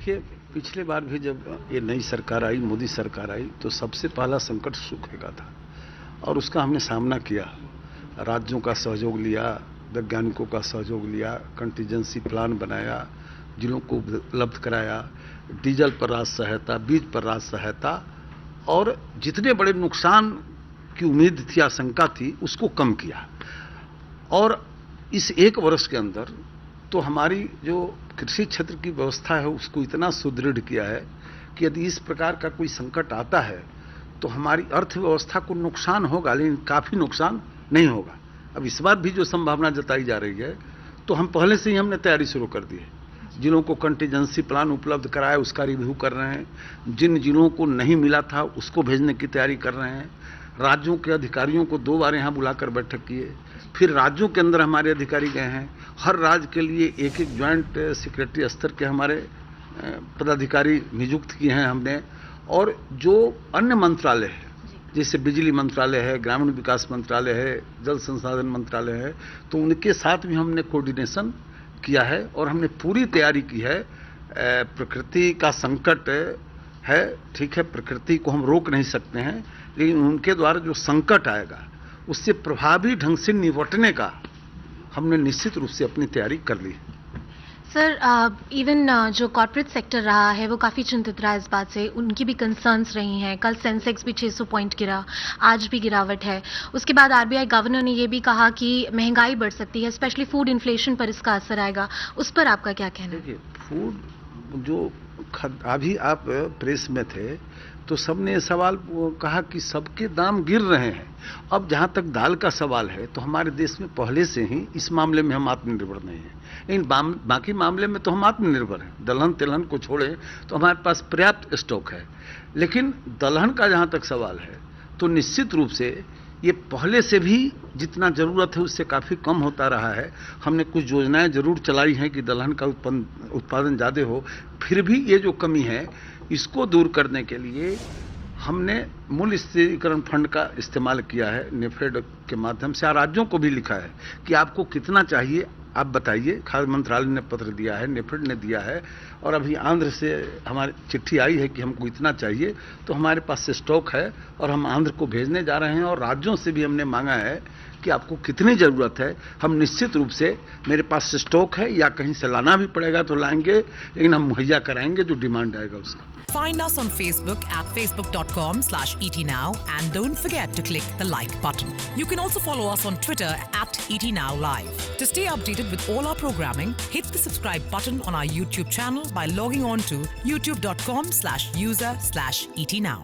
देखिए, पिछले बार भी जब ये नई सरकार आई, मोदी सरकार आई, तो सबसे पहला संकट सूखे का था और उसका हमने सामना किया। राज्यों का सहयोग लिया, वैज्ञानिकों का सहयोग लिया, कंटीजेंसी प्लान बनाया, जिलों को उपलब्ध कराया, डीजल पर राज सहायता, बीज पर राज सहायता, और जितने बड़े नुकसान की उम्मीद थी, आशंका थी, उसको कम किया। और इस एक वर्ष के अंदर तो हमारी जो कृषि क्षेत्र की व्यवस्था है उसको इतना सुदृढ़ किया है कि यदि इस प्रकार का कोई संकट आता है तो हमारी अर्थव्यवस्था को नुकसान होगा, लेकिन काफ़ी नुकसान नहीं होगा। अब इस बार भी जो संभावना जताई जा रही है, तो हम पहले से ही हमने तैयारी शुरू कर दी है। जिलों को कंटीजेंसी प्लान उपलब्ध कराया, उसका रिव्यू कर रहे हैं। जिन जिलों को नहीं मिला था उसको भेजने की तैयारी कर रहे हैं। राज्यों के अधिकारियों को 2 बार यहाँ बुलाकर बैठक किए, फिर राज्यों के अंदर हमारे अधिकारी गए हैं। हर राज्य के लिए एक ज्वाइंट सेक्रेटरी स्तर के हमारे पदाधिकारी नियुक्त किए हैं हमने। और जो अन्य मंत्रालय है, जैसे बिजली मंत्रालय है, ग्रामीण विकास मंत्रालय है, जल संसाधन मंत्रालय है, तो उनके साथ भी हमने कोऑर्डिनेशन किया है और हमने पूरी तैयारी की है। प्रकृति का संकट है, ठीक है, प्रकृति को हम रोक नहीं सकते हैं, लेकिन उनके द्वारा जो संकट आएगा उससे प्रभावी ढंग से निपटने का हमने निश्चित रूप से अपनी तैयारी कर ली। सर, इवन जो कॉर्पोरेट सेक्टर रहा है वो काफ़ी चिंतित रहा इस बात से, उनकी भी कंसर्न्स रही हैं। कल सेंसेक्स भी 600 पॉइंट गिरा, आज भी गिरावट है। उसके बाद आरबीआई गवर्नर ने ये भी कहा कि महंगाई बढ़ सकती है, स्पेशली फूड इन्फ्लेशन पर इसका असर आएगा। उस पर आपका क्या कहना है? देखिए, फूड जो अभी आप प्रेस में थे तो सबने ये सवाल कहा कि सबके दाम गिर रहे हैं। अब जहाँ तक दाल का सवाल है तो हमारे देश में पहले से ही इस मामले में हम आत्मनिर्भर नहीं हैं, लेकिन बाकी मामले में तो हम आत्मनिर्भर हैं। दलहन तिलहन को छोड़े तो हमारे पास पर्याप्त स्टॉक है। लेकिन दलहन का जहाँ तक सवाल है तो निश्चित रूप से ये पहले से भी जितना ज़रूरत है उससे काफ़ी कम होता रहा है। हमने कुछ योजनाएं जरूर चलाई हैं कि दलहन का उत्पादन ज़्यादा हो, फिर भी ये जो कमी है इसको दूर करने के लिए हमने मूल्य स्थिरीकरण फंड का इस्तेमाल किया है। नेफेड के माध्यम से राज्यों को भी लिखा है कि आपको कितना चाहिए आप बताइए। खाद्य मंत्रालय ने पत्र दिया है, नेफेड ने दिया है, और अभी आंध्र से हमारी चिट्ठी आई है कि हमको इतना चाहिए, तो हमारे पास से स्टॉक है और हम आंध्र को भेजने जा रहे हैं। और राज्यों से भी हमने मांगा है कि आपको कितनी ज़रूरत है। हम निश्चित रूप से, मेरे पास स्टॉक है या कहीं से लाना भी पड़ेगा तो लाएंगे, लेकिन हम मुहैया कराएंगे जो डिमांड आएगा उसका। Find us on Facebook at facebook.com/etnow and don't forget to click the like button. You can also follow us on Twitter at etnowlive. To stay updated with all our programming, hit the subscribe button on our YouTube channel by logging on to youtube.com/user/etnow.